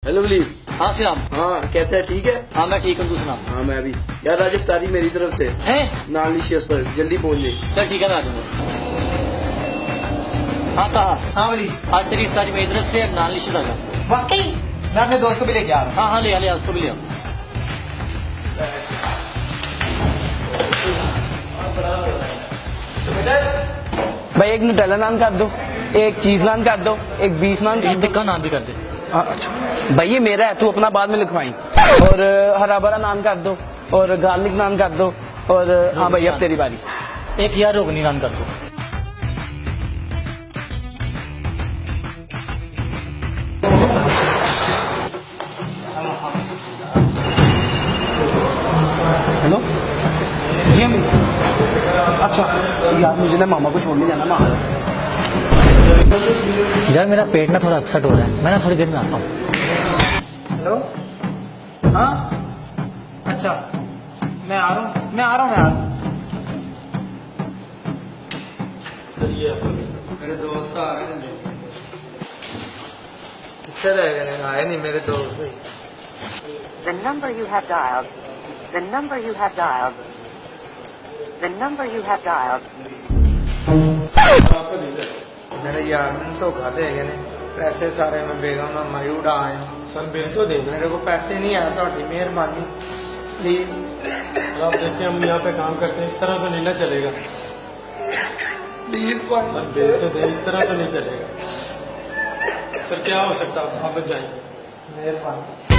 Hello वली। हाँ SIAM. हाँ कैसा है, ठीक है? हाँ मैं ठीक हूँ, तू सुना। हाँ मैं भी यार, आज इफ्तारी मेरी तरफ से है। नाल निशियस पर जल्दी पहुंच जाए। चल ठीक है, मैं आ जाऊंगा। हाँ कहा। हाँ वली, आज तेरी इफ्तारी मेरी तरफ से, नान निश्चित आ जा। वाकई मैं अपने दोस्त को भी लेके आ रहा हूँ। हाँ हाँ ले आ उसको भी ले आ। भाई एक न्यूटेला नान कर दो, एक चीज नान कर दो, एक बीफ नान कर दो। टिक्का नान भी कर दे। अच्छा भाई ये मेरा है, तू अपना बाद में लिखवाई। और हरा भरा नान कर दो और गार्लिक नान कर दो। और हाँ भाई अब तेरी बारी। एक यार रोगनी नान कर दो। हेलो जी अम्मी। अच्छा यार मुझे ना मामा को छोड़ने जाना, मैं आ रहा हूँ। यार मेरा पेट ना थोड़ा अपसेट हो रहा है, मैं ना थोड़ी देर में आता हूँ। हेलो, हाँ अच्छा, मैं आ रहा हूँ, मैं आ रहा हूँ। मेरे दोस्त आ गए, कितने रह गए? आए नहीं मेरे दोस्त। The number you have dialed. The number you have dialed. The number you have dialed. मेरे यार ने धोखा दे गए ने, पैसे सारे मैं बेगम ना मारी उड़ा आया। सर बिल तो दे दो। मेरे को पैसे नहीं आए, थोड़ी मेहरबानी प्लीज। आप देखिए हम यहाँ पे काम करते हैं, इस तरह तो नहीं ना चलेगा। प्लीज भाई सर बिल तो दे, इस तरह तो नहीं चलेगा। सर क्या हो सकता है, आप बच जाइए। मेहरबानी।